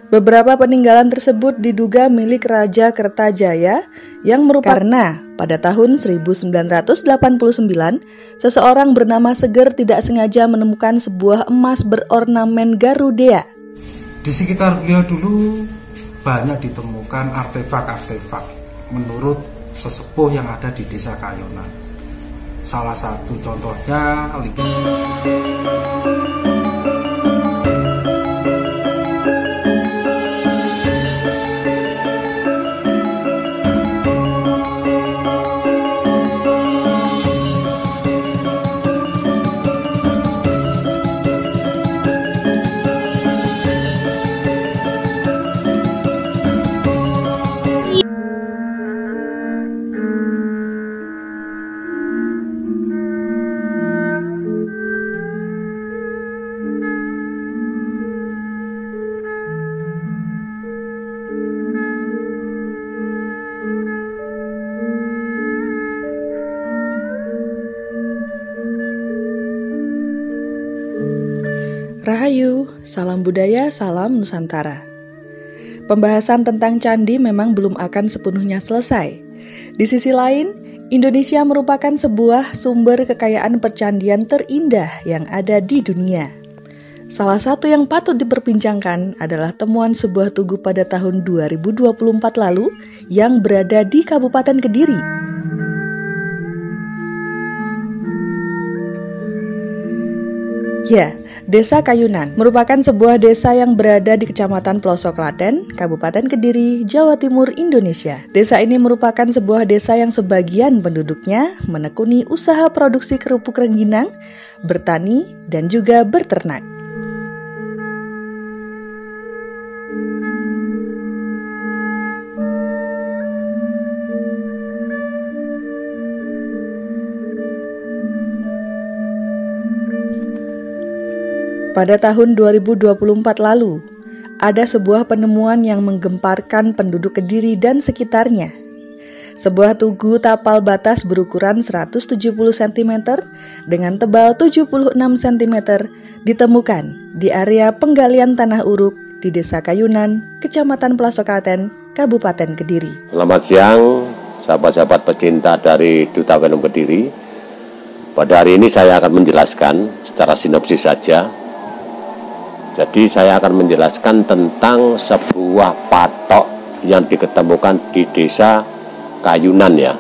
Beberapa peninggalan tersebut diduga milik Raja Kertajaya yang merupakan karena pada tahun 1989 seseorang bernama Seger tidak sengaja menemukan sebuah emas berornamen Garudea. Di sekitar beliau dulu banyak ditemukan artefak-artefak menurut sesepuh yang ada di Desa Kayunan. Salah satu contohnya Rahayu, salam budaya, salam Nusantara. Pembahasan tentang candi memang belum akan sepenuhnya selesai. Di sisi lain, Indonesia merupakan sebuah sumber kekayaan percandian terindah yang ada di dunia. Salah satu yang patut diperbincangkan adalah temuan sebuah tugu pada tahun 2024 lalu yang berada di Kabupaten Kediri. Ya, Desa Kayunan merupakan sebuah desa yang berada di Kecamatan Pelosok Klaten, Kabupaten Kediri, Jawa Timur, Indonesia. Desa ini merupakan sebuah desa yang sebagian penduduknya menekuni usaha produksi kerupuk rengginang, bertani, dan juga berternak. Pada tahun 2024 lalu, ada sebuah penemuan yang menggemparkan penduduk Kediri dan sekitarnya. Sebuah tugu tapal batas berukuran 170 cm dengan tebal 76 cm ditemukan di area penggalian tanah uruk di Desa Kayunan, Kecamatan Pelosok Klaten, Kabupaten Kediri. Selamat siang, sahabat-sahabat pecinta dari Duta Wenum Kediri. Pada hari ini saya akan menjelaskan secara sinopsis saja. Jadi saya akan menjelaskan tentang sebuah patok yang diketemukan di Desa Kayunan ya.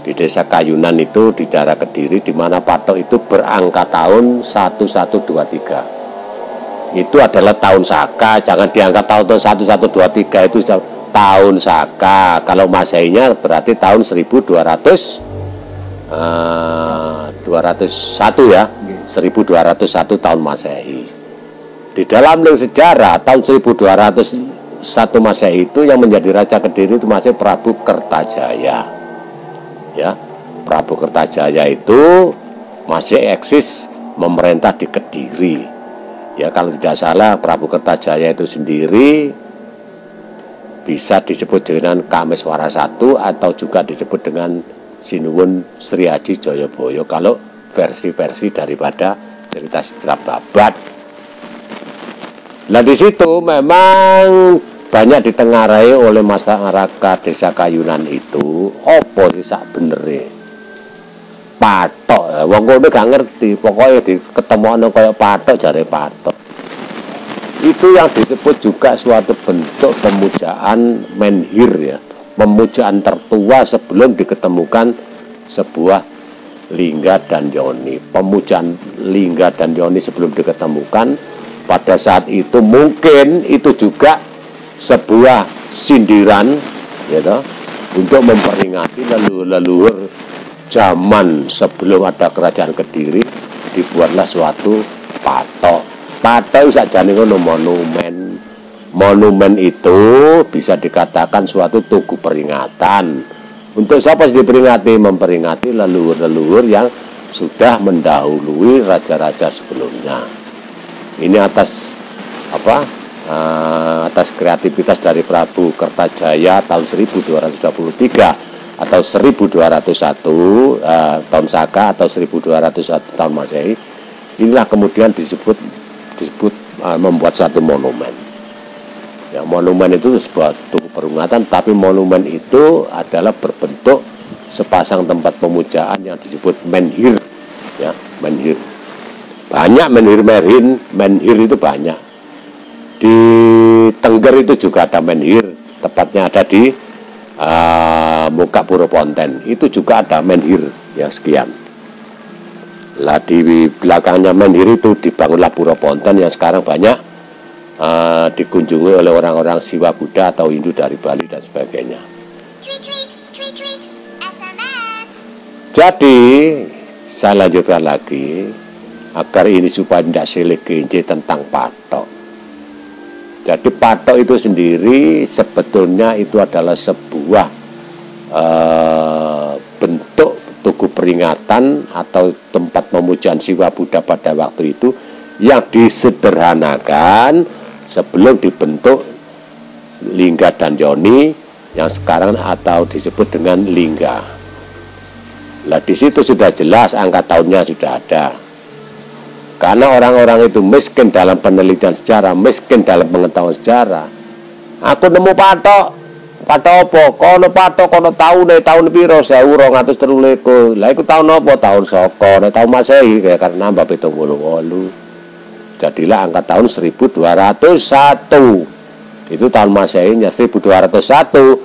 Di Desa Kayunan itu di daerah Kediri, di mana patok itu berangka tahun 1123. Itu adalah tahun Saka, jangan diangkat tahun 1123 itu tahun Saka. Kalau Masehinya berarti tahun 201 ya. 1201 tahun Masehi. Di dalam sejarah tahun 1201 Masehi itu yang menjadi Raja Kediri itu masih Prabu Kertajaya. Ya, Prabu Kertajaya itu masih eksis memerintah di Kediri. Ya, kalau tidak salah Prabu Kertajaya itu sendiri bisa disebut dengan Kameswara I atau juga disebut dengan Sinuwun Sri Aji Jayabaya kalau versi-versi daripada cerita Sidra Babat. Nah di situ memang banyak ditengarai oleh masyarakat Desa Kayunan itu apa sih sak benere patok. Wong kono gak ngerti, pokoknya ketemu kaya patok jare patok. Itu yang disebut juga suatu bentuk pemujaan menhir ya, pemujaan tertua sebelum diketemukan sebuah lingga dan yoni. Pemujaan lingga dan yoni sebelum diketemukan pada saat itu mungkin itu juga sebuah sindiran gitu, untuk memperingati leluhur zaman sebelum ada kerajaan Kediri. Dibuatlah suatu patok. Patok sakjane ngono monumen. Monumen itu bisa dikatakan suatu tugu peringatan. Untuk siapa sih diperingati? Memperingati leluhur-leluhur yang sudah mendahului raja-raja sebelumnya. Ini atas atas kreativitas dari Prabu Kertajaya tahun 1223 atau 1201 tahun Saka atau 1201 tahun Masehi. Inilah kemudian disebut membuat satu monumen. Ya, monumen itu sebuah peringatan, tapi monumen itu adalah berbentuk sepasang tempat pemujaan yang disebut menhir, ya, menhir. Banyak menhir itu banyak. Di Tengger itu juga ada menhir, tepatnya ada di Muka Puro Ponten. Itu juga ada menhir, ya, sekian. Lah di belakangnya menhir itu dibangunlah Puro Ponten yang sekarang banyak dikunjungi oleh orang-orang Siwa Buddha atau Hindu dari Bali dan sebagainya. Jadi saya lanjutkan lagi agar ini supaya tidak silih genje tentang patok. Jadi patok itu sendiri sebetulnya itu adalah sebuah bentuk tugu peringatan atau tempat pemujaan Siwa Buddha pada waktu itu yang disederhanakan sebelum dibentuk lingga dan yoni yang sekarang atau disebut dengan lingga. Lah di situ sudah jelas angka tahunnya sudah ada. Karena orang-orang itu miskin dalam penelitian sejarah, miskin dalam pengetahuan sejarah. Aku nemu patok apa? Kono patok kono tahun piro 1223. Lah iku tahun apa? Tahun Saka, tahun Masehi karena nambah 78. Jadilah angka tahun 1201. Itu tahun Masehinya 1201.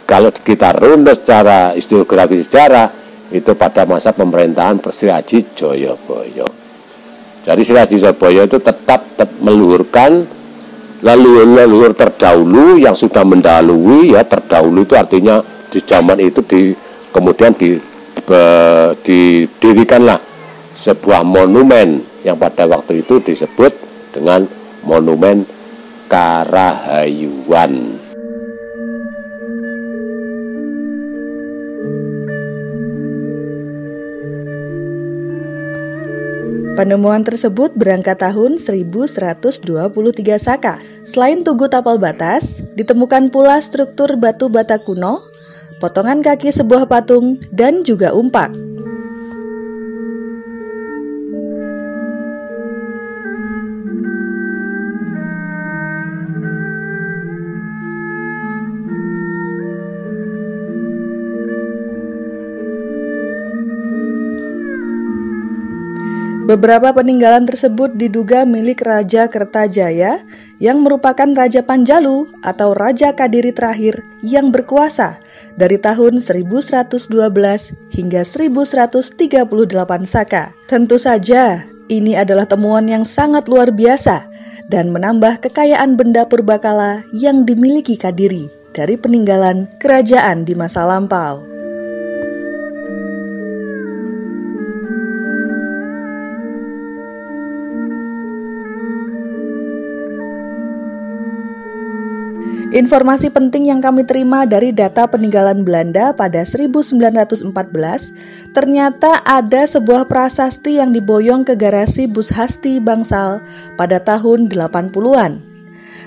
Kalau kita runut secara historiografi sejarah, itu pada masa pemerintahan Sri Aji Jayabaya. Jadi Sri Aji Jayabaya itu tetap meluhurkan leluhur terdahulu yang sudah mendahului, ya, terdahulu itu artinya di zaman itu kemudian didirikanlah sebuah monumen yang pada waktu itu disebut dengan Monumen Karahayuan. Penemuan tersebut berangkat tahun 1123 Saka. Selain tugu tapal batas, ditemukan pula struktur batu bata kuno, potongan kaki sebuah patung, dan juga umpak. Beberapa peninggalan tersebut diduga milik Raja Kertajaya yang merupakan Raja Panjalu atau Raja Kadiri terakhir yang berkuasa dari tahun 1112 hingga 1138 Saka. Tentu saja, ini adalah temuan yang sangat luar biasa dan menambah kekayaan benda purbakala yang dimiliki Kadiri dari peninggalan kerajaan di masa lampau. Informasi penting yang kami terima dari data peninggalan Belanda pada 1914, ternyata ada sebuah prasasti yang diboyong ke garasi Bushasti Bangsal pada tahun 80-an.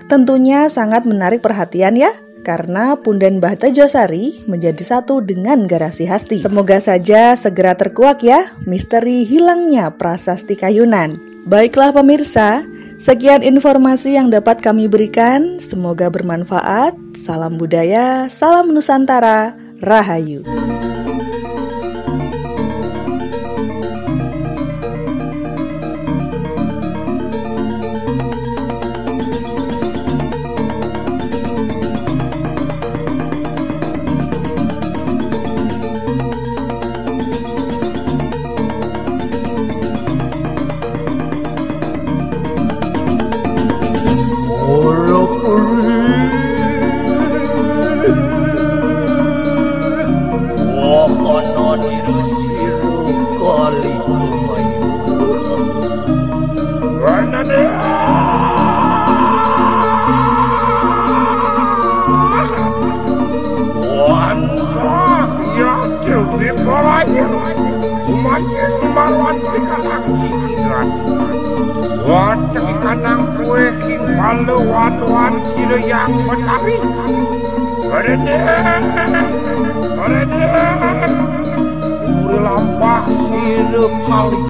Tentunya sangat menarik perhatian ya, karena Punden Mbah Tejosari menjadi satu dengan garasi Hasti. Semoga saja segera terkuak ya misteri hilangnya prasasti Kayunan. Baiklah pemirsa, sekian informasi yang dapat kami berikan, semoga bermanfaat. Salam budaya, salam Nusantara, Rahayu. Lampah sirup kali